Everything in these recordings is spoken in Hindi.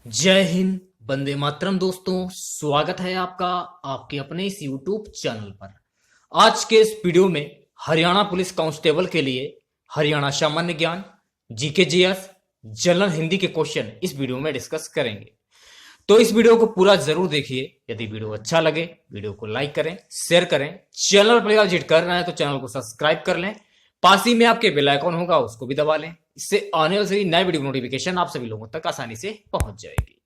जय हिंद। वंदे मातरम। दोस्तों, स्वागत है आपका आपके अपने इस YouTube चैनल पर। आज के इस वीडियो में हरियाणा पुलिस कांस्टेबल के लिए हरियाणा सामान्य ज्ञान, जीके जीएस, जनरल हिंदी के क्वेश्चन इस वीडियो में डिस्कस करेंगे। तो इस वीडियो को पूरा जरूर देखिए। यदि वीडियो अच्छा लगे वीडियो को लाइक करें, शेयर करें। चैनल पर विजिट कर रहे हैं तो चैनल को सब्सक्राइब कर लें। पास ही में आपके बेल आइकन होगा, उसको भी दबा लें। इससे आने वाली नए वीडियो नोटिफिकेशन आप सभी लोगों तक आसानी से पहुंच जाएगी।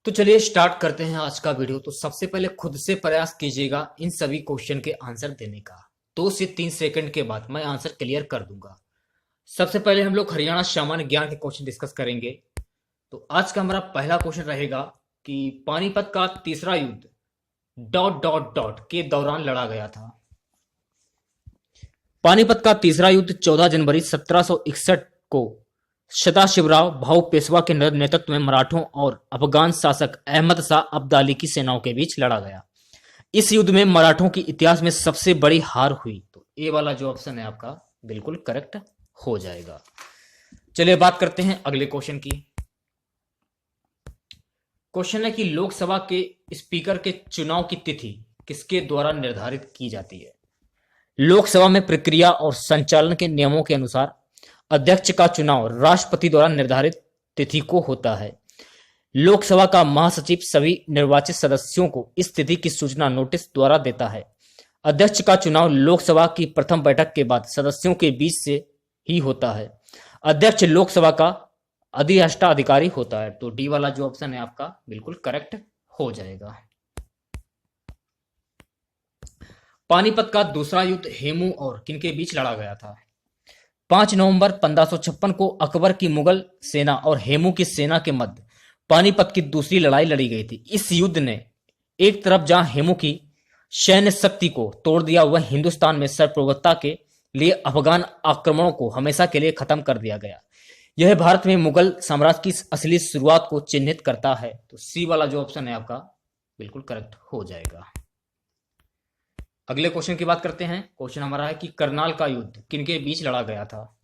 तो चलिए स्टार्ट करते हैं आज का वीडियो। तो सबसे पहले खुद से प्रयास कीजिएगा इन सभी क्वेश्चन के आंसर देने का। 2 से 3 सेकंड के बाद मैं आंसर क्लियर कर दूंगा। सबसे पहले हम लोग हरियाणा सामान्य ज्ञान के क्वेश्चन डिस्कस करेंगे। तो आज का हमारा पहला क्वेश्चन रहेगा कि पानीपत का तीसरा युद्ध डॉट डॉट डॉट के दौरान लड़ा गया था। पानीपत का तीसरा युद्ध 14 जनवरी 1761 को सदाशिवराव भाऊ पेशवा के नेतृत्व में मराठों और अफगान शासक अहमद शाह अब्दाली की सेनाओं के बीच लड़ा गया। इस युद्ध में मराठों की इतिहास में सबसे बड़ी हार हुई। तो ए वाला जो ऑप्शन है आपका बिल्कुल करेक्ट हो जाएगा। चलिए बात करते हैं अगले क्वेश्चन की। क्वेश्चन है कि लोकसभा के स्पीकर के चुनाव की तिथि किसके द्वारा निर्धारित की जाती है। लोकसभा में प्रक्रिया और संचालन के नियमों के अनुसार अध्यक्ष का चुनाव राष्ट्रपति द्वारा निर्धारित तिथि को होता है। लोकसभा का महासचिव सभी निर्वाचित सदस्यों को इस तिथि की सूचना नोटिस द्वारा देता है। अध्यक्ष का चुनाव लोकसभा की प्रथम बैठक के बाद सदस्यों के बीच से ही होता है। अध्यक्ष लोकसभा का अधिष्ठाता अधिकारी होता है। तो डी वाला जो ऑप्शन है आपका बिल्कुल करेक्ट हो जाएगा। पानीपत का दूसरा युद्ध हेमू और किनके बीच लड़ा गया था। 5 नवंबर 1556 को अकबर की मुगल सेना और हेमू की सेना के मध्य पानीपत की दूसरी लड़ाई लड़ी गई थी। इस युद्ध ने एक तरफ जहां हेमू की सैन्य शक्ति को तोड़ दिया, वह हिंदुस्तान में सर्वप्रभुता के लिए अफगान आक्रमणों को हमेशा के लिए खत्म कर दिया गया। यह भारत में मुगल साम्राज्य की असली शुरुआत को चिन्हित करता है। तो सी वाला जो ऑप्शन है आपका बिल्कुल करेक्ट हो जाएगा। अगले क्वेश्चन की बात करते हैं। क्वेश्चन हमारा है कि करनाल का युद्ध किनके बीच लड़ा गया था।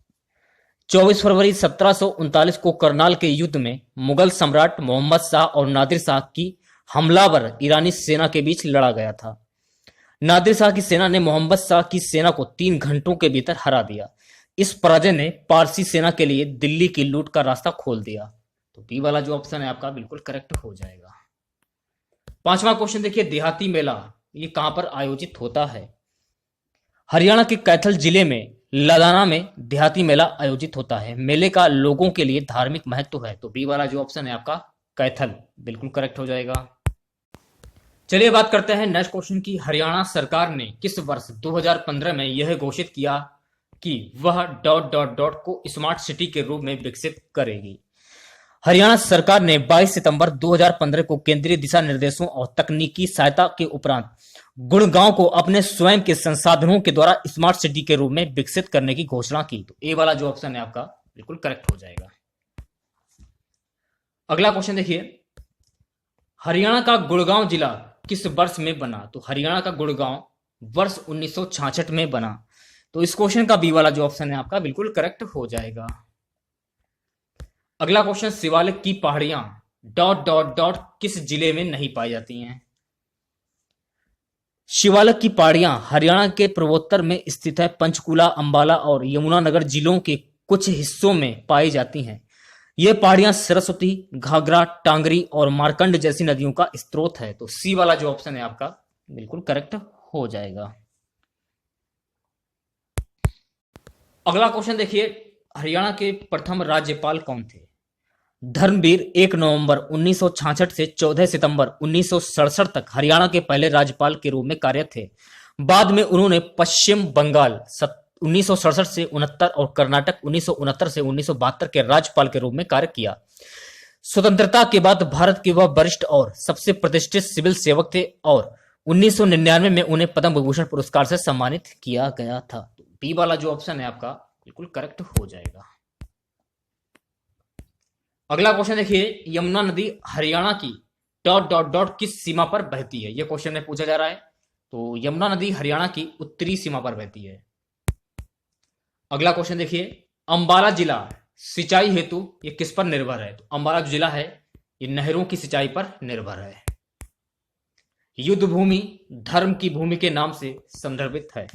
24 फरवरी 1739 को करनाल के युद्ध में मुगल सम्राट मोहम्मद शाह और नादिर शाह की हमलावर ईरानी सेना के बीच लड़ा गया था। नादिर शाह की सेना ने मोहम्मद शाह की सेना को 3 घंटों के भीतर हरा दिया। इस पराजय ने पारसी सेना के लिए दिल्ली की लूट का रास्ता खोल दिया। तो बी वाला जो ऑप्शन है आपका बिल्कुल करेक्ट हो जाएगा। 5वां क्वेश्चन देखिए, देहाती मेला ये कहां पर आयोजित होता है। हरियाणा के कैथल जिले में लदाना में देहाती मेला आयोजित होता है। मेले का लोगों के लिए धार्मिक महत्व है। तो बी वाला जो ऑप्शन है आपका कैथल बिल्कुल करेक्ट हो जाएगा। चलिए बात करते हैं नेक्स्ट क्वेश्चन की। हरियाणा सरकार ने किस वर्ष 2015 में यह घोषित किया कि वह डॉट डॉट डॉट को स्मार्ट सिटी के रूप में विकसित करेगी। हरियाणा सरकार ने 22 सितंबर 2015 को केंद्रीय दिशा निर्देशों और तकनीकी सहायता के उपरांत गुड़गांव को अपने स्वयं के संसाधनों के द्वारा स्मार्ट सिटी के रूप में विकसित करने की घोषणा की। तो ए वाला जो ऑप्शन है आपका बिल्कुल करेक्ट हो जाएगा। अगला क्वेश्चन देखिए, हरियाणा का गुड़गांव जिला किस वर्ष में बना। तो हरियाणा का गुड़गांव वर्ष 1966 में बना। तो इस क्वेश्चन का बी वाला जो ऑप्शन है आपका बिल्कुल करेक्ट हो जाएगा। अगला क्वेश्चन, शिवालिक की पहाड़ियां डॉट डॉट डॉट किस जिले में नहीं पाई जाती हैं। शिवालिक की पहाड़ियां हरियाणा के पूर्वोत्तर में स्थित है। पंचकुला, अंबाला और यमुनानगर जिलों के कुछ हिस्सों में पाई जाती हैं। ये पहाड़ियां सरस्वती, घाघरा, टांगरी और मार्कंड जैसी नदियों का स्रोत है। तो सी वाला जो ऑप्शन है आपका बिल्कुल करेक्ट हो जाएगा। अगला क्वेश्चन देखिए, हरियाणा के प्रथम राज्यपाल कौन थे। धर्मवीर 1 नवंबर 1966 से 14 सितंबर 1967 तक हरियाणा के पहले राज्यपाल के रूप में कार्यरत थे। बाद में उन्होंने पश्चिम बंगाल 1967 से 69 और कर्नाटक 1969 से 1972 के राज्यपाल के रूप में कार्य किया। स्वतंत्रता के बाद भारत के वह वरिष्ठ और सबसे प्रतिष्ठित सिविल सेवक थे और 1999 में उन्हें पद्म विभूषण पुरस्कार से सम्मानित किया गया था। तो बी वाला जो ऑप्शन है आपका बिल्कुल करेक्ट हो जाएगा। अगला क्वेश्चन देखिए, यमुना नदी हरियाणा की डॉट डॉट डॉट किस सीमा पर बहती है। यह क्वेश्चन में पूछा जा रहा है। तो यमुना नदी हरियाणा की उत्तरी सीमा पर बहती है। अगला क्वेश्चन देखिए, अंबाला जिला सिंचाई हेतु ये किस पर निर्भर है? तो अंबाला जो जिला है ये नहरों की सिंचाई पर निर्भर है। युद्ध भूमि धर्म की भूमि के नाम से संदर्भित है।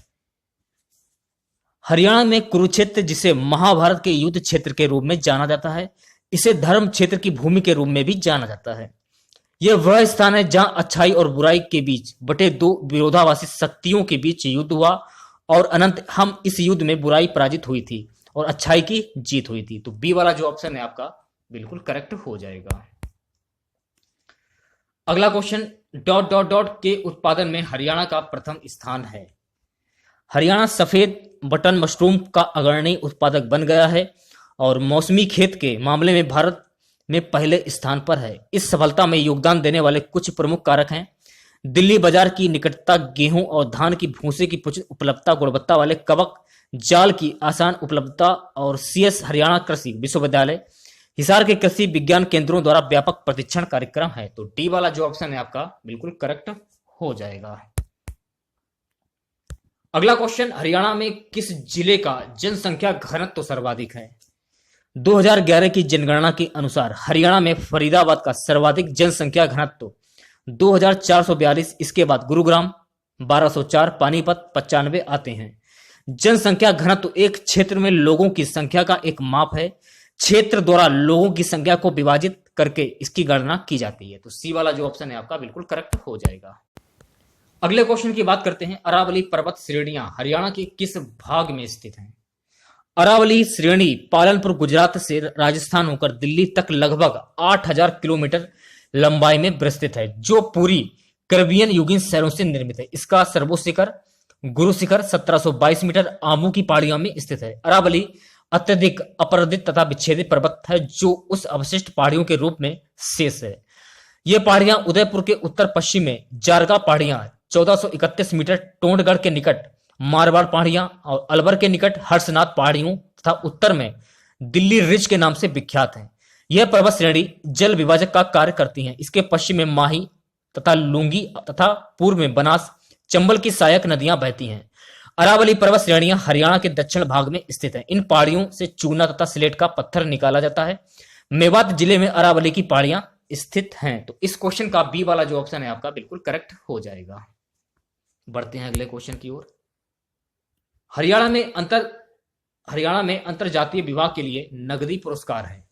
हरियाणा में कुरुक्षेत्र, जिसे महाभारत के युद्ध क्षेत्र के रूप में जाना जाता है, इसे धर्म क्षेत्र की भूमि के रूप में भी जाना जाता है। यह वह स्थान है जहां अच्छाई और बुराई के बीच बटे दो विरोधाभासी शक्तियों के बीच युद्ध हुआ और अनंत हम इस युद्ध में बुराई पराजित हुई थी और अच्छाई की जीत हुई थी। तो बी वाला जो ऑप्शन है आपका बिल्कुल करेक्ट हो जाएगा। अगला क्वेश्चन, डॉट डॉट डॉट के उत्पादन में हरियाणा का प्रथम स्थान है। हरियाणा सफेद बटन मशरूम का अग्रणी उत्पादक बन गया है और मौसमी खेत के मामले में भारत में पहले स्थान पर है। इस सफलता में योगदान देने वाले कुछ प्रमुख कारक हैं। दिल्ली बाजार की निकटता, गेहूं और धान की भूसे की उपलब्धता, गुणवत्ता वाले कवक जाल की आसान उपलब्धता और सीएस हरियाणा कृषि विश्वविद्यालय हिसार के कृषि विज्ञान केंद्रों द्वारा व्यापक प्रशिक्षण कार्यक्रम है। तो डी वाला जो ऑप्शन है आपका बिल्कुल करेक्ट हो जाएगा। अगला क्वेश्चन, हरियाणा में किस जिले का जनसंख्या घनत्व सर्वाधिक है? 2011 की जनगणना के अनुसार हरियाणा में फरीदाबाद का सर्वाधिक जनसंख्या घनत्व 2442, इसके बाद गुरुग्राम 1204, पानीपत 95 आते हैं। जनसंख्या घनत्व एक क्षेत्र में लोगों की संख्या का एक माप है। क्षेत्र द्वारा लोगों की संख्या को विभाजित करके इसकी गणना की जाती है। तो सी वाला जो ऑप्शन है आपका बिल्कुल करेक्ट हो जाएगा। अगले क्वेश्चन की बात करते हैं, अरावली पर्वत श्रेणियां हरियाणा के किस भाग में स्थित हैं? अरावली श्रेणी पालनपुर गुजरात से राजस्थान होकर दिल्ली तक लगभग 8000 किलोमीटर लंबाई में विस्तृत है, जो पूरी कैरिबियन युगीन शहरों से निर्मित है। इसका सर्वोच्च शिखर गुरु शिखर 1722 मीटर आमू की पहाड़ियों में स्थित है। अरावली अत्यधिक अपरदित तथा विच्छेदित पर्वत है जो उस अवशिष्ट पहाड़ियों के रूप में शेष है। ये पहाड़ियां उदयपुर के उत्तर पश्चिम में जारगा पहाड़ियां 1431 मीटर, टोंडगढ़ के निकट मारवाड़ पहाड़ियां और अलवर के निकट हर्षनाथ पहाड़ियों तथा उत्तर में दिल्ली रिज के नाम से विख्यात है। यह पर्वत श्रेणी जल विभाजक का कार्य करती है। इसके पश्चिम में माही तथा लुंगी तथा पूर्व में बनास चंबल की सहायक नदियां बहती हैं। अरावली पर्वत श्रेणियां हरियाणा के दक्षिण भाग में स्थित है। इन पहाड़ियों से चूना तथा स्लेट का पत्थर निकाला जाता है। मेवात जिले में अरावली की पहाड़ियां स्थित हैं। तो इस क्वेश्चन का बी वाला जो ऑप्शन है आपका बिल्कुल करेक्ट हो जाएगा। बढ़ते हैं अगले क्वेश्चन की ओर। हरियाणा में अंतर जातीय विवाह के लिए नगदी पुरस्कार है।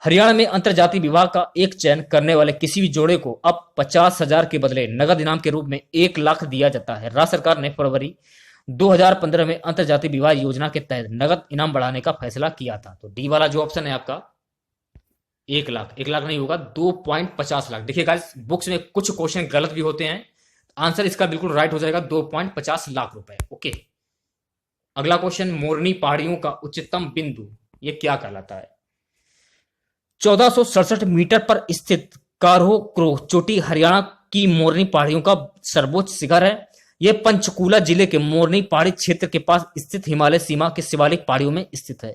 हरियाणा में अंतर जातीय विवाह का एक चयन करने वाले किसी भी जोड़े को अब 50,000 के बदले नगद इनाम के रूप में 1 लाख दिया जाता है। राज्य सरकार ने फरवरी 2015 में अंतर जातीय विवाह योजना के तहत नगद इनाम बढ़ाने का फैसला किया था। तो डी वाला जो ऑप्शन है आपका 1 लाख, 1 लाख नहीं होगा 2.50 लाख। देखिए गाइस, बुक्स में कुछ क्वेश्चन गलत भी होते हैं। आंसर इसका बिल्कुल राइट हो जाएगा 2.50 लाख रुपए। ओके, अगला क्वेश्चन, मोरनी पहाड़ियों का उच्चतम बिंदु ये क्या कहलाता है? 1467 मीटर पर स्थित कारो क्रो चोटी हरियाणा की मोरनी पहाड़ियों का सर्वोच्च शिखर है। यह पंचकूला जिले के मोरनी पहाड़ी क्षेत्र के पास स्थित हिमालय सीमा के शिवालिक पहाड़ियों में स्थित है।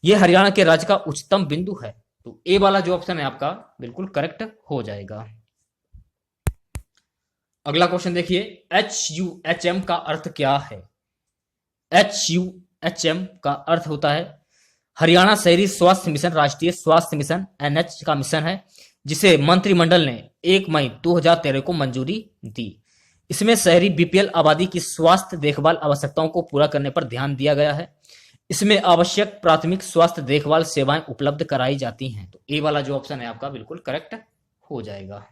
यह हरियाणा के राज्य का उच्चतम बिंदु है। तो ए वाला जो ऑप्शन है आपका बिल्कुल करेक्ट हो जाएगा। अगला क्वेश्चन देखिए, HUHM का अर्थ क्या है? HUHM का अर्थ होता है हरियाणा शहरी स्वास्थ्य मिशन, राष्ट्रीय स्वास्थ्य मिशन NH का मिशन है, जिसे मंत्रिमंडल ने 1 मई 2013 को मंजूरी दी। इसमें शहरी BPL आबादी की स्वास्थ्य देखभाल आवश्यकताओं को पूरा करने पर ध्यान दिया गया है। इसमें आवश्यक प्राथमिक स्वास्थ्य देखभाल सेवाएं उपलब्ध कराई जाती हैं। तो ए वाला जो ऑप्शन है आपका बिल्कुल करेक्ट हो जाएगा।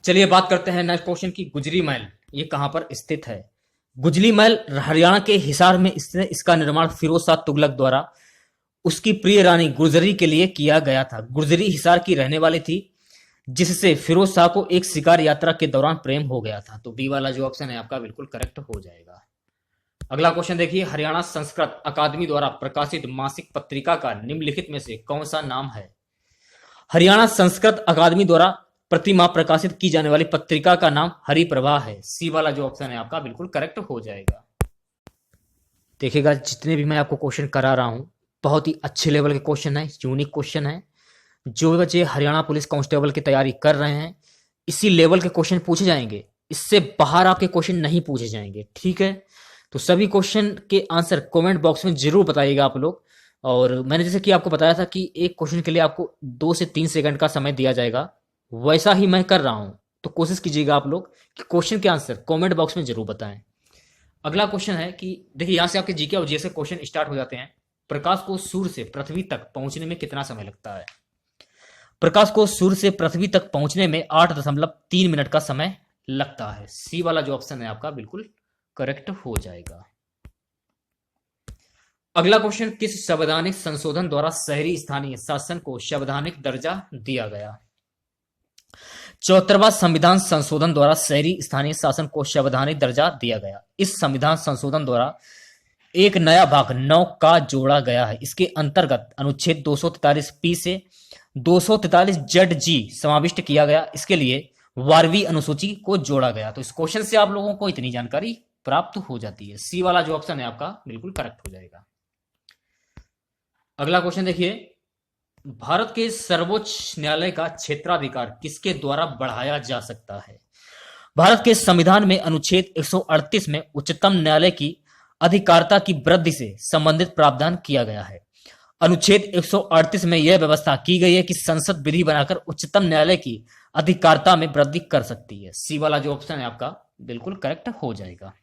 चलिए बात करते हैं नेक्स्ट क्वेश्चन की, गुजरी महल ये कहां पर स्थित है? गुजरी महल हरियाणा के हिसार में स्थित है। इसका निर्माण फिरोज शाह तुगलक द्वारा उसकी प्रिय रानी गुजरी के लिए किया गया था। गुजरी हिसार की रहने वाली थी, जिससे फिरोज शाह को एक शिकार यात्रा के दौरान प्रेम हो गया था। तो बी वाला जो ऑप्शन है आपका बिल्कुल करेक्ट हो जाएगा। अगला क्वेश्चन देखिए, हरियाणा संस्कृत अकादमी द्वारा प्रकाशित मासिक पत्रिका का निम्नलिखित में से कौन सा नाम है? हरियाणा संस्कृत अकादमी द्वारा प्रति माह प्रकाशित की जाने वाली पत्रिका का नाम हरिप्रभा है। सी वाला जो ऑप्शन है आपका बिल्कुल करेक्ट हो जाएगा। देखिएगा, जितने भी मैं आपको क्वेश्चन करा रहा हूं बहुत ही अच्छे लेवल के क्वेश्चन है, यूनिक क्वेश्चन है। जो बच्चे हरियाणा पुलिस कांस्टेबल की तैयारी कर रहे हैं इसी लेवल के क्वेश्चन पूछे जाएंगे, इससे बाहर आपके क्वेश्चन नहीं पूछे जाएंगे। ठीक है, तो सभी क्वेश्चन के आंसर कमेंट बॉक्स में जरूर बताइएगा आप लोग। और मैंने जैसे कि आपको बताया था कि एक क्वेश्चन के लिए आपको 2 से 3 सेकंड का समय दिया जाएगा, वैसा ही मैं कर रहा हूं। तो कोशिश कीजिएगा आप लोग कि क्वेश्चन के आंसर कमेंट बॉक्स में जरूर बताएं। अगला क्वेश्चन है कि देखिए यहां से आपके जीके और जीएस क्वेश्चन स्टार्ट हो जाते हैं। प्रकाश को सूर्य से पृथ्वी तक पहुंचने में कितना समय लगता है? प्रकाश को सूर्य से पृथ्वी तक पहुंचने में 8.3 मिनट का समय लगता है। सी वाला जो ऑप्शन है आपका बिल्कुल करेक्ट हो जाएगा। अगला क्वेश्चन, किस संवैधानिक संशोधन द्वारा शहरी स्थानीय शासन को संवैधानिक दर्जा दिया गया? 74वां संविधान संशोधन द्वारा शहरी स्थानीय शासन को संवैधानिक दर्जा दिया गया। इस संविधान संशोधन द्वारा एक नया भाग 9 का जोड़ा गया है। इसके अंतर्गत अनुच्छेद 243 से 243 जेड जी समाविष्ट किया गया। इसके लिए 12वीं अनुसूची को जोड़ा गया। तो इस क्वेश्चन से आप लोगों को इतनी जानकारी प्राप्त हो जाती है। सी वाला जो ऑप्शन है आपका बिल्कुल करेक्ट हो जाएगा। अगला क्वेश्चन देखिए, भारत के सर्वोच्च न्यायालय का क्षेत्राधिकार किसके द्वारा बढ़ाया जा सकता है? भारत के संविधान में अनुच्छेद 138 में उच्चतम न्यायालय की अधिकारिता की वृद्धि से संबंधित प्रावधान किया गया है। अनुच्छेद 138 में यह व्यवस्था की गई है कि संसद विधि बनाकर उच्चतम न्यायालय की अधिकारिता में वृद्धि कर सकती है। सी वाला जो ऑप्शन है आपका बिल्कुल करेक्ट हो जाएगा।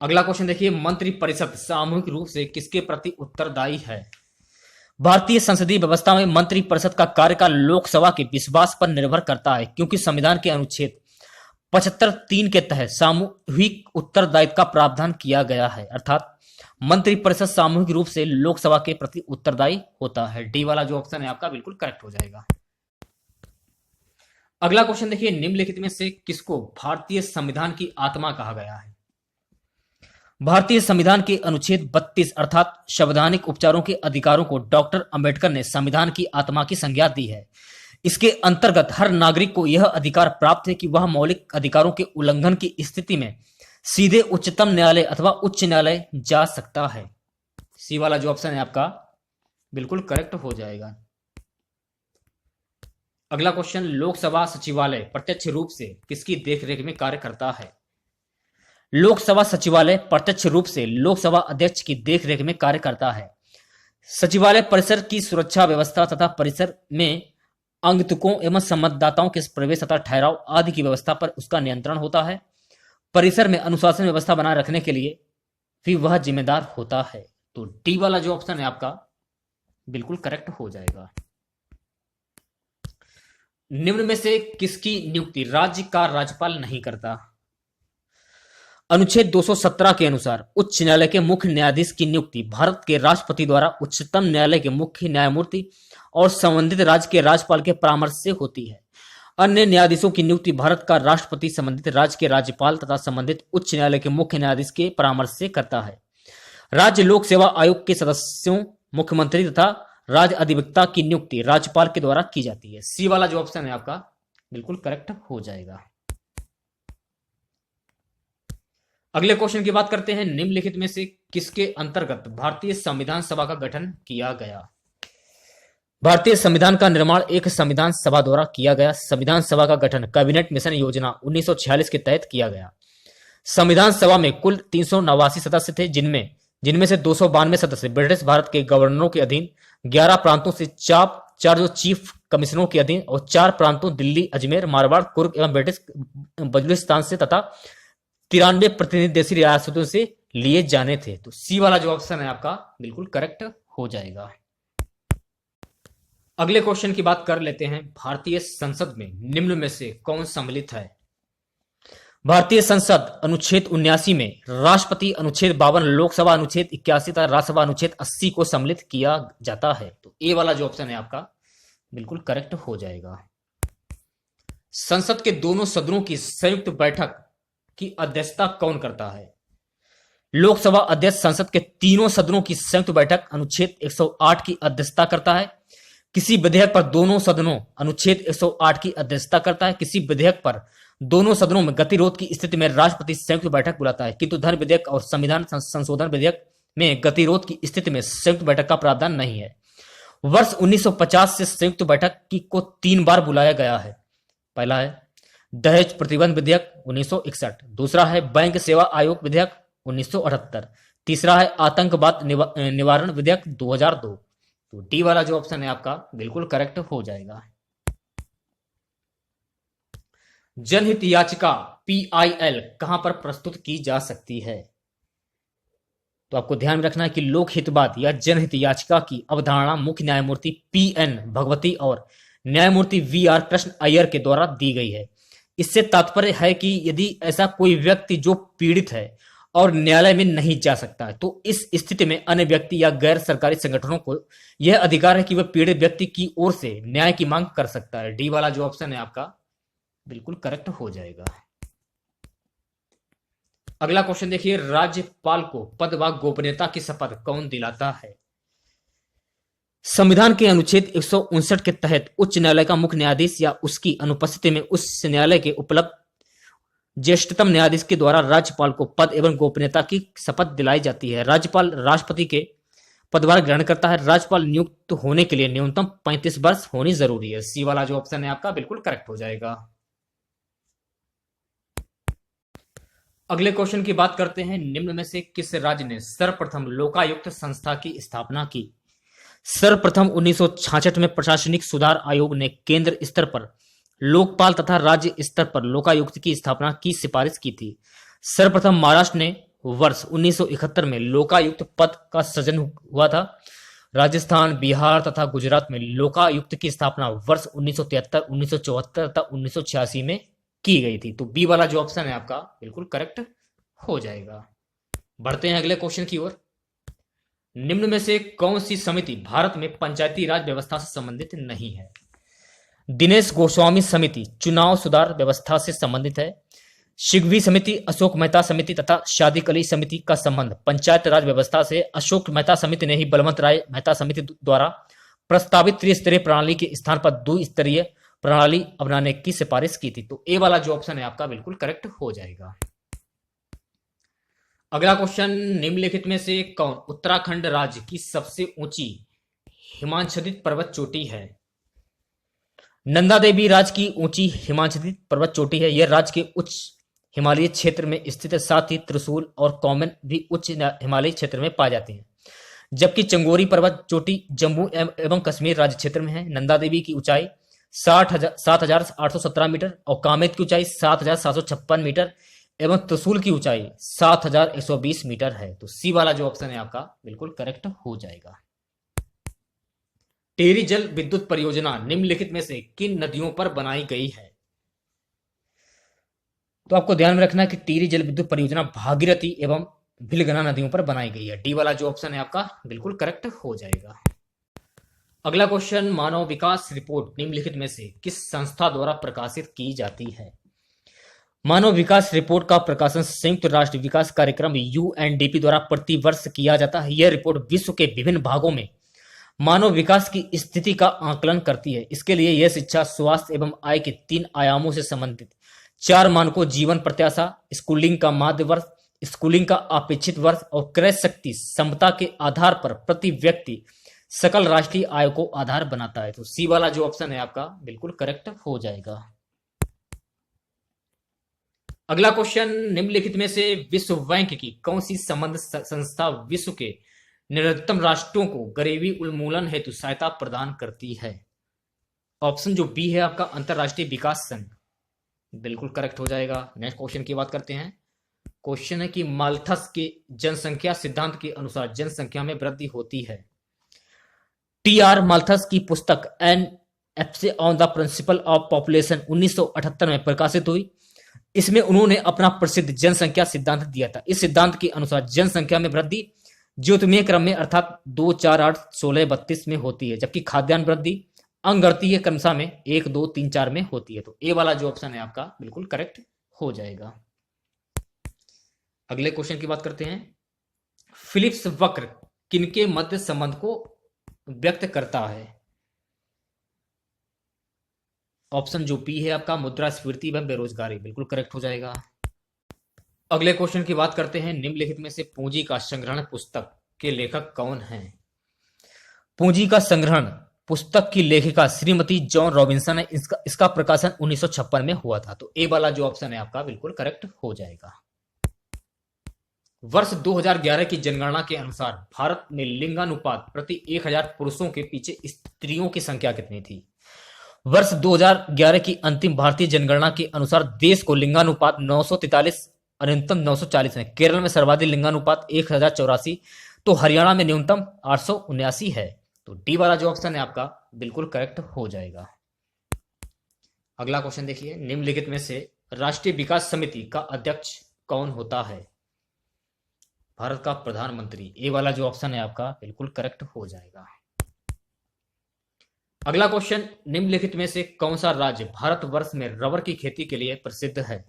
अगला क्वेश्चन देखिए, मंत्रिपरिषद सामूहिक रूप से किसके प्रति उत्तरदायी है? भारतीय संसदीय व्यवस्था में मंत्रिपरिषद का कार्यकाल लोकसभा के विश्वास पर निर्भर करता है, क्योंकि संविधान के अनुच्छेद 75(3) के तहत सामूहिक उत्तरदायित्व का प्रावधान किया गया है। अर्थात मंत्रिपरिषद सामूहिक रूप से लोकसभा के प्रति उत्तरदायी होता है। डी वाला जो ऑप्शन है आपका बिल्कुल करेक्ट हो जाएगा। अगला क्वेश्चन देखिए, निम्नलिखित में से किसको भारतीय संविधान की आत्मा कहा गया है? भारतीय संविधान के अनुच्छेद 32 अर्थात संवैधानिक उपचारों के अधिकारों को डॉक्टर अंबेडकर ने संविधान की आत्मा की संज्ञा दी है। इसके अंतर्गत हर नागरिक को यह अधिकार प्राप्त है कि वह मौलिक अधिकारों के उल्लंघन की स्थिति में सीधे उच्चतम न्यायालय अथवा उच्च न्यायालय जा सकता है। सी वाला जो ऑप्शन है आपका बिल्कुल करेक्ट हो जाएगा। अगला क्वेश्चन, लोकसभा सचिवालय प्रत्यक्ष रूप से किसकी देखरेख में कार्य करता है? लोकसभा सचिवालय प्रत्यक्ष रूप से लोकसभा अध्यक्ष की देखरेख में कार्य करता है। सचिवालय परिसर की सुरक्षा व्यवस्था तथा परिसर में आगंतुकों एवं संवाददाताओं के प्रवेश तथा ठहराव आदि की व्यवस्था पर उसका नियंत्रण होता है। परिसर में अनुशासन व्यवस्था बनाए रखने के लिए भी वह जिम्मेदार होता है। तो डी वाला जो ऑप्शन है आपका बिल्कुल करेक्ट हो जाएगा। निम्न में से किसकी नियुक्ति राज्य का राज्यपाल नहीं करता? अनुच्छेद 217 के अनुसार उच्च न्यायालय के मुख्य न्यायाधीश की नियुक्ति भारत के राष्ट्रपति द्वारा उच्चतम न्यायालय के मुख्य न्यायमूर्ति और संबंधित राज्य के राज्यपाल के परामर्श से होती है। अन्य न्यायाधीशों की नियुक्ति भारत का राष्ट्रपति संबंधित राज्य के राज्यपाल तथा संबंधित उच्च न्यायालय के मुख्य न्यायाधीश के परामर्श से करता है। राज्य लोक सेवा आयोग के सदस्यों, मुख्यमंत्री तथा राज्य अधिवक्ता की नियुक्ति राज्यपाल के द्वारा की जाती है। सी वाला जो ऑप्शन है आपका बिल्कुल करेक्ट हो जाएगा। अगले क्वेश्चन की बात करते हैं, निम्नलिखित में से किसके अंतर्गत भारतीय संविधान सभा का गठन किया गया? भारतीय संविधान का निर्माण एक संविधान सभा द्वारा किया गया। संविधान सभा का गठन कैबिनेट मिशन योजना 1946 के तहत किया गया। संविधान सभा में कुल 389 सदस्य थे, जिनमें से 292 सदस्य ब्रिटिश भारत के गवर्नरों के अधीन, 11 प्रांतों से 4 जो चीफ कमिश्नरों के अधीन और 4 प्रांतों दिल्ली, अजमेर, मारवाड़, कुर्ग एवं ब्रिटिश बलूचिस्तान से तथा 93 प्रतिनिधि देशी रियासतों से लिए जाने थे। तो सी वाला जो ऑप्शन है आपका बिल्कुल करेक्ट हो जाएगा। अगले क्वेश्चन की बात कर लेते हैं, भारतीय संसद में निम्न में से कौन सम्मिलित है? भारतीय संसद अनुच्छेद 79 में राष्ट्रपति अनुच्छेद 52, लोकसभा अनुच्छेद 81 तथा राज्यसभा अनुच्छेद 80 को सम्मिलित किया जाता है। तो ए वाला जो ऑप्शन है आपका बिल्कुल करेक्ट हो जाएगा। संसद के दोनों सदनों की संयुक्त बैठक की अध्यक्षता कौन करता है? लोकसभा अध्यक्ष संसद के तीनों सदनों की संयुक्त बैठक अनुच्छेद 108 की अध्यक्षता करता है। किसी विधेयक पर दोनों सदनों अनुच्छेद 108 की अध्यक्षता करता है। किसी विधेयक पर दोनों सदनों में गतिरोध की स्थिति में राष्ट्रपति संयुक्त बैठक बुलाता है, किंतु धन विधेयक और संविधान संशोधन विधेयक में गतिरोध की स्थिति में संयुक्त बैठक का प्रावधान नहीं है। वर्ष 1950 से संयुक्त बैठक को 3 बार बुलाया गया है। पहला है दहेज प्रतिबंध विधेयक 1961, दूसरा है बैंक सेवा आयोग विधेयक 1978, तीसरा है आतंकवाद निवारण विधेयक 2002। तो डी वाला जो ऑप्शन है आपका बिल्कुल करेक्ट हो जाएगा। जनहित याचिका PIL कहां पर प्रस्तुत की जा सकती है? तो आपको ध्यान में रखना है कि लोकहितवाद या जनहित याचिका की अवधारणा मुख्य न्यायमूर्ति PN भगवती और न्यायमूर्ति VR कृष्ण अय्यर के द्वारा दी गई है। इससे तात्पर्य है कि यदि ऐसा कोई व्यक्ति जो पीड़ित है और न्यायालय में नहीं जा सकता है, तो इस स्थिति में अन्य व्यक्ति या गैर सरकारी संगठनों को यह अधिकार है कि वह पीड़ित व्यक्ति की ओर से न्याय की मांग कर सकता है। डी वाला जो ऑप्शन है आपका बिल्कुल करेक्ट हो जाएगा। अगला क्वेश्चन देखिए, राज्यपाल को पद व गोपनीयता की शपथ कौन दिलाता है? संविधान के अनुच्छेद 159 के तहत उच्च न्यायालय का मुख्य न्यायाधीश या उसकी अनुपस्थिति में उस न्यायालय के उपलब्ध ज्येष्ठतम न्यायाधीश के द्वारा राज्यपाल को पद एवं गोपनीयता की शपथ दिलाई जाती है। राज्यपाल राष्ट्रपति के पदभार ग्रहण करता है। राज्यपाल नियुक्त होने के लिए न्यूनतम 35 वर्ष होनी जरूरी है। सी वाला जो ऑप्शन है आपका बिल्कुल करेक्ट हो जाएगा। अगले क्वेश्चन की बात करते हैं, निम्न में से किस राज्य ने सर्वप्रथम लोकायुक्त संस्था की स्थापना की? सर्वप्रथम 1966 में प्रशासनिक सुधार आयोग ने केंद्र स्तर पर लोकपाल तथा राज्य स्तर पर लोकायुक्त की स्थापना की सिफारिश की थी। सर्वप्रथम महाराष्ट्र ने वर्ष 1971 में लोकायुक्त पद का सृजन हुआ था। राजस्थान, बिहार तथा गुजरात में लोकायुक्त की स्थापना वर्ष 1973, 1974 तथा 1986 में की गई थी। तो बी वाला जो ऑप्शन है आपका बिल्कुल करेक्ट हो जाएगा। बढ़ते हैं अगले क्वेश्चन की ओर। निम्न में से कौन सी समिति भारत में पंचायती राज व्यवस्था से संबंधित नहीं है? दिनेश गोस्वामी समिति चुनाव सुधार व्यवस्था से संबंधित है। शिगवी समिति, अशोक मेहता समिति तथा शादिक अली समिति का संबंध पंचायत राज व्यवस्था से अशोक मेहता समिति ने ही बलवंत राय मेहता समिति द्वारा प्रस्तावित त्रिस्तरीय प्रणाली के स्थान पर द्विस्तरीय प्रणाली अपनाने की सिफारिश की थी। तो ए वाला जो ऑप्शन है आपका बिल्कुल करेक्ट हो जाएगा। अगला क्वेश्चन, निम्नलिखित में से कौन उत्तराखंड राज्य की सबसे ऊंची हिमाच्छादित पर्वत चोटी है? नंदा देवी राज्य की ऊंची हिमाच्छादित पर्वत चोटी है। यह राज्य के उच्च हिमालयी क्षेत्र में स्थित है। साथ ही त्रिशूल और कौमेन भी उच्च हिमालयी क्षेत्र में पाए जाते हैं, जबकि चंगोरी पर्वत चोटी जम्मू एवं कश्मीर राज्य क्षेत्र में है। नंदा देवी की ऊंचाई 7,817 मीटर और कामेत की ऊंचाई 7,756 मीटर एवं त्रिशूल की ऊंचाई 7,120 मीटर है। तो सी वाला जो ऑप्शन है आपका बिल्कुल करेक्ट हो जाएगा। टिहरी जल विद्युत परियोजना निम्नलिखित में से किन नदियों पर बनाई गई है? तो आपको ध्यान में रखना है कि टिहरी जल विद्युत परियोजना भागीरथी एवं भिलगना नदियों पर बनाई गई है। डी वाला जो ऑप्शन है आपका बिल्कुल करेक्ट हो जाएगा। अगला क्वेश्चन, मानव विकास रिपोर्ट निम्नलिखित में से किस संस्था द्वारा प्रकाशित की जाती है? मानव विकास रिपोर्ट का प्रकाशन संयुक्त राष्ट्र विकास कार्यक्रम UNDP द्वारा प्रति वर्ष किया जाता है। यह रिपोर्ट विश्व के विभिन्न भागों में मानव विकास की स्थिति का आकलन करती है। इसके लिए यह शिक्षा, स्वास्थ्य एवं आय के 3 आयामों से संबंधित 4 मानकों जीवन प्रत्याशा, स्कूलिंग का माध्य वर्ष, स्कूलिंग का अपेक्षित वर्ष और क्रय शक्ति क्षमता के आधार पर प्रति व्यक्ति सकल राष्ट्रीय आय को आधार बनाता है। तो सी वाला जो ऑप्शन है आपका बिल्कुल करेक्ट हो जाएगा। अगला क्वेश्चन, निम्नलिखित में से विश्व बैंक की कौन सी संबंध संस्था विश्व के निम्नतम राष्ट्रों को गरीबी उन्मूलन हेतु सहायता प्रदान करती है? ऑप्शन जो बी है आपका अंतरराष्ट्रीय विकास संघ बिल्कुल करेक्ट हो जाएगा। नेक्स्ट क्वेश्चन की बात करते हैं। क्वेश्चन है कि माल्थस के जनसंख्या सिद्धांत के अनुसार जनसंख्या में वृद्धि होती है। TR माल्थस की पुस्तक an essay on the principle of population 1978 में प्रकाशित हुई। इसमें उन्होंने अपना प्रसिद्ध जनसंख्या सिद्धांत दिया था। इस सिद्धांत के अनुसार जनसंख्या में वृद्धि ज्योतिर्मय क्रम में अर्थात 2, 4, 8, 16, 32 में होती है, जबकि खाद्यान्न वृद्धि अंगगणितीय क्रमशः में 1, 2, 3, 4 में होती है। तो ए वाला जो ऑप्शन है आपका बिल्कुल करेक्ट हो जाएगा। अगले क्वेश्चन की बात करते हैं। फिलिप्स वक्र किनके मध्य संबंध को व्यक्त करता है? ऑप्शन जो बी है आपका मुद्रास्फीति एवं बेरोजगारी बिल्कुल करेक्ट हो जाएगा। अगले क्वेश्चन की बात करते हैं। निम्नलिखित में से पूंजी का संग्रहण पुस्तक के लेखक कौन हैं? पूंजी का संग्रहण पुस्तक की लेखिका श्रीमती जॉन रॉबिन्सन है। इसका प्रकाशन 1956 में हुआ था। तो ए वाला जो ऑप्शन है आपका बिल्कुल करेक्ट हो जाएगा। वर्ष 2011 की जनगणना के अनुसार भारत में लिंगानुपात प्रति 1000 पुरुषों के पीछे स्त्रियों की संख्या कितनी थी? वर्ष 2011 की अंतिम भारतीय जनगणना के अनुसार देश को लिंगानुपात 943 और न्यूनतम 940 है। केरल में सर्वाधिक लिंगानुपात 1084, तो हरियाणा में न्यूनतम 879 है। तो डी वाला जो ऑप्शन है आपका बिल्कुल करेक्ट हो जाएगा। अगला क्वेश्चन देखिए, निम्नलिखित में से राष्ट्रीय विकास समिति का अध्यक्ष कौन होता है? भारत का प्रधानमंत्री। ए वाला जो ऑप्शन है आपका बिल्कुल करेक्ट हो जाएगा। अगला क्वेश्चन, निम्नलिखित में से कौन सा राज्य भारतवर्ष में रबर की खेती के लिए प्रसिद्ध है?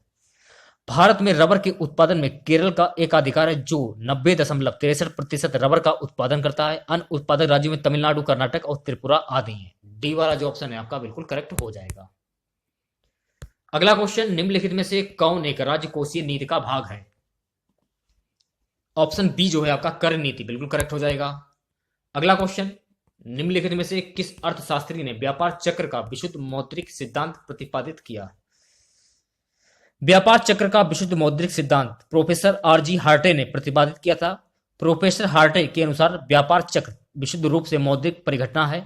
भारत में रबर के उत्पादन में केरल का एकाधिकार है, जो 90.63% रबर का उत्पादन करता है। अन्य उत्पादक राज्यों में तमिलनाडु, कर्नाटक और त्रिपुरा आदि हैं। डी वाला जो ऑप्शन है आपका बिल्कुल करेक्ट हो जाएगा। अगला क्वेश्चन, निम्नलिखित में से कौन एक राजकोषीय नीति का भाग है? ऑप्शन बी जो है आपका कर नीति, बिल्कुल करेक्ट हो जाएगा। अगला क्वेश्चन, निम्नलिखित में से किस अर्थशास्त्री ने व्यापार चक्र का विशुद्ध मौद्रिक सिद्धांत प्रतिपादित किया? व्यापार चक्र का विशुद्ध मौद्रिक सिद्धांत प्रोफेसर आर.जी. हार्टे ने प्रतिपादित किया था। प्रोफेसर हार्टे के अनुसार व्यापार चक्र विशुद्ध रूप से मौद्रिक परिघटना है।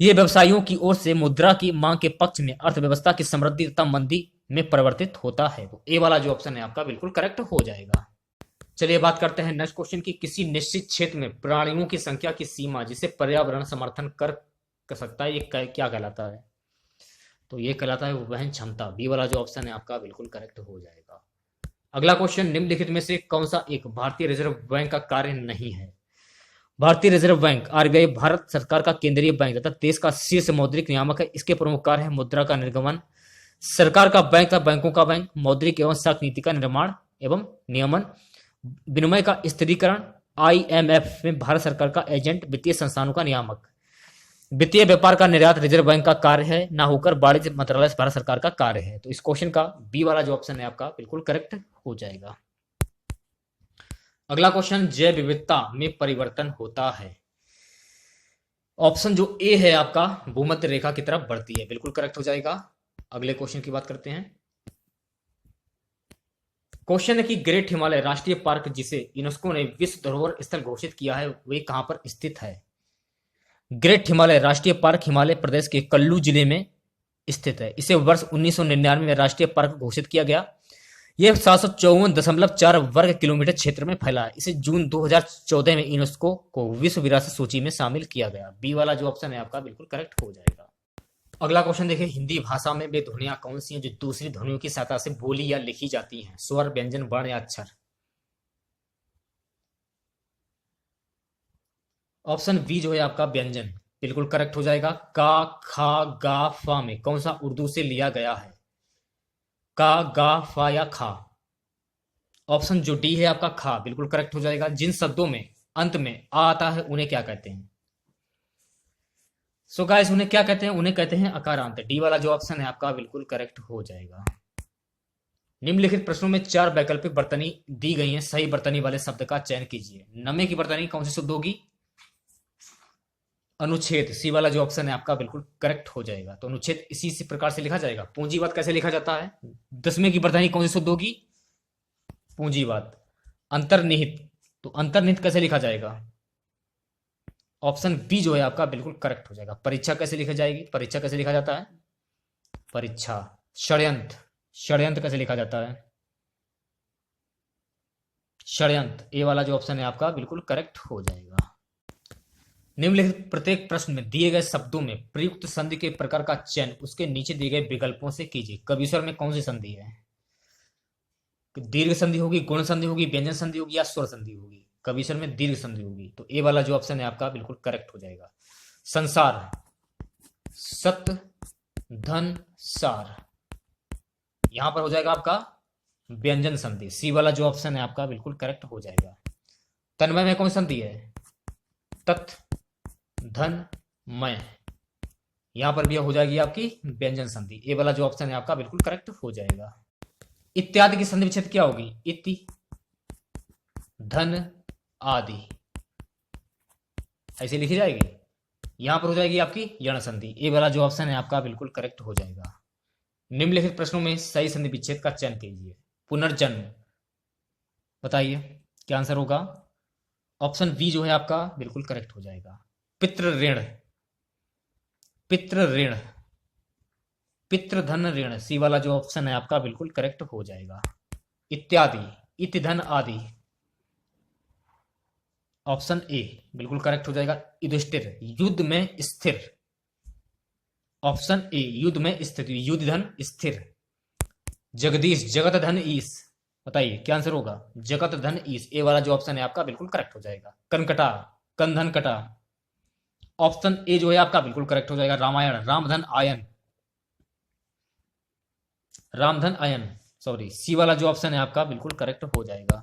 यह व्यवसायियों की ओर से मुद्रा की मांग के पक्ष में अर्थव्यवस्था की समृद्धि तथा मंदी में परिवर्तित होता है। तो ए वाला जो ऑप्शन है आपका बिल्कुल करेक्ट हो जाएगा। चलिए बात करते हैं नेक्स्ट क्वेश्चन की, किसी निश्चित क्षेत्र में प्राणियों की संख्या की सीमा जिसे पर्यावरण समर्थन कर सकता है, ये क्या कहलाता है? तो ये कहलाता है वहन क्षमता। बी वाला जो ऑप्शन है आपका बिल्कुल करेक्ट हो जाएगा। अगला क्वेश्चन, निम्नलिखित में से कौन सा एक भारतीय रिजर्व बैंक का कार्य नहीं है? भारतीय रिजर्व बैंक आरबीआई भारत सरकार का केंद्रीय बैंक तथा देश का शीर्ष मौद्रिक नियामक है। इसके प्रमुख कार्य है मुद्रा का निर्गमन, सरकार का बैंक तथा बैंकों का बैंक, मौद्रिक एवं साख नीति का निर्माण एवं नियमन, विनिमय का स्थिरीकरण, आईएमएफ में भारत सरकार का एजेंट, वित्तीय संस्थानों का नियामक। वित्तीय व्यापार का निर्यात रिजर्व बैंक का कार्य है, ना होकर वाणिज्य मंत्रालय भारत सरकार का कार्य है। तो इस क्वेश्चन का बी वाला जो ऑप्शन है आपका बिल्कुल करेक्ट हो जाएगा। अगला क्वेश्चन, जैव विविधता में परिवर्तन होता है। ऑप्शन जो ए है आपका भूमध्य रेखा की तरफ बढ़ती है, बिल्कुल करेक्ट हो जाएगा। अगले क्वेश्चन की बात करते हैं। क्वेश्चन है कि ग्रेट हिमालय राष्ट्रीय पार्क, जिसे यूनेस्को ने विश्व धरोहर स्थल घोषित किया है, वे कहां पर स्थित है? ग्रेट हिमालय राष्ट्रीय पार्क हिमालय प्रदेश के कुल्लू जिले में स्थित है। इसे वर्ष 1999 में राष्ट्रीय पार्क घोषित किया गया। यह 754.4 वर्ग किलोमीटर क्षेत्र में फैला है। इसे जून 2014 में यूनेस्को को विश्व विरासत सूची में शामिल किया गया। बी वाला जो ऑप्शन है आपका बिल्कुल करेक्ट हो जाएगा। अगला क्वेश्चन देखिए, हिंदी भाषा में वे ध्वनियां कौन सी हैं जो दूसरी ध्वनियों की सहायता से बोली या लिखी जाती हैं? स्वर, व्यंजन, वर्ण या अक्षर? ऑप्शन बी जो है आपका व्यंजन, बिल्कुल करेक्ट हो जाएगा। का, खा, गा, फा में कौन सा उर्दू से लिया गया है? का, गा, फा या खा? ऑप्शन जो डी है आपका खा, बिल्कुल करेक्ट हो जाएगा। जिन शब्दों में अंत में आ आता है उन्हें क्या कहते हैं? सो गाइस, उन्हें क्या कहते हैं? उन्हें कहते हैं अकारांत। डी वाला जो ऑप्शन है आपका बिल्कुल करेक्ट हो जाएगा। निम्नलिखित प्रश्नों में 4 वैकल्पिक वर्तनी दी गई हैं, सही वर्तनी वाले शब्द का चयन कीजिए। नमे की वर्तनी कौन सी शुद्ध होगी? अनुच्छेद। सी वाला जो ऑप्शन है आपका बिल्कुल करेक्ट हो जाएगा। तो अनुच्छेद इसी प्रकार से लिखा जाएगा। पूंजीवाद कैसे लिखा जाता है? 10वें की वर्तनी कौन सी शुद्ध होगी? पूंजीवाद। अंतर्निहित, तो अंतर्निहित कैसे लिखा जाएगा? ऑप्शन बी जो है आपका बिल्कुल करेक्ट हो जाएगा। परीक्षा कैसे लिखी जाएगी? परीक्षा कैसे लिखा जाता है? परीक्षा। षड्यंत्र, षड्यंत्र कैसे लिखा जाता है? षड्यंत्र। ए वाला जो ऑप्शन है आपका बिल्कुल करेक्ट हो जाएगा। निम्नलिखित प्रत्येक प्रश्न में दिए गए शब्दों में प्रयुक्त संधि के प्रकार का चयन उसके नीचे दिए गए विकल्पों से कीजिए। कविस्वर में कौन सी संधि है? दीर्घ संधि होगी, गुण संधि होगी, व्यंजन संधि होगी या स्वर संधि होगी? कविस्वर में दीर्घ संधि होगी। तो ए वाला जो ऑप्शन है आपका बिल्कुल करेक्ट हो जाएगा। संसार, सत्य, धन, सार, यहां पर हो जाएगा आपका व्यंजन संधि। सी वाला जो ऑप्शन है आपका बिल्कुल करेक्ट हो जाएगा। तन्मय में कौन संधि है? तत्, धन, मय, यहां पर भी हो जाएगी आपकी व्यंजन संधि। ए वाला जो ऑप्शन है आपका बिल्कुल करेक्ट हो जाएगा। इत्यादि की संधि विच्छेद क्या होगी? इति, धन, आदि, ऐसे लिखी जाएगी। यहां पर हो जाएगी आपकी यण संधि। ए वाला जो ऑप्शन है आपका बिल्कुल करेक्ट हो जाएगा। निम्नलिखित प्रश्नों में सही संधि विच्छेद का चयन कीजिए। पुनर्जन्म, बताइए क्या आंसर होगा? ऑप्शन बी जो है आपका बिल्कुल करेक्ट हो जाएगा। पितृ ऋण, पितृ ऋण, पितृधन ऋण, सी वाला जो ऑप्शन है आपका बिल्कुल करेक्ट हो जाएगा। इत्यादि, इत धन आदि, ऑप्शन ए बिल्कुल करेक्ट हो जाएगा। युधिष्ठिर, युद्ध में स्थिर, ऑप्शन ए युद्ध में स्थिर, युद्ध धन स्थिर। जगदीश, जगत धन ईश, बताइए क्या आंसर होगा? जगत धन ईश, ए वाला जो ऑप्शन है आपका बिल्कुल करेक्ट हो जाएगा। कनकटा, कंधन कटा, ऑप्शन ए जो है आपका बिल्कुल करेक्ट हो जाएगा। रामायण, रामधन आयन, रामधन आयन, सॉरी सी वाला जो ऑप्शन है आपका बिल्कुल करेक्ट हो जाएगा।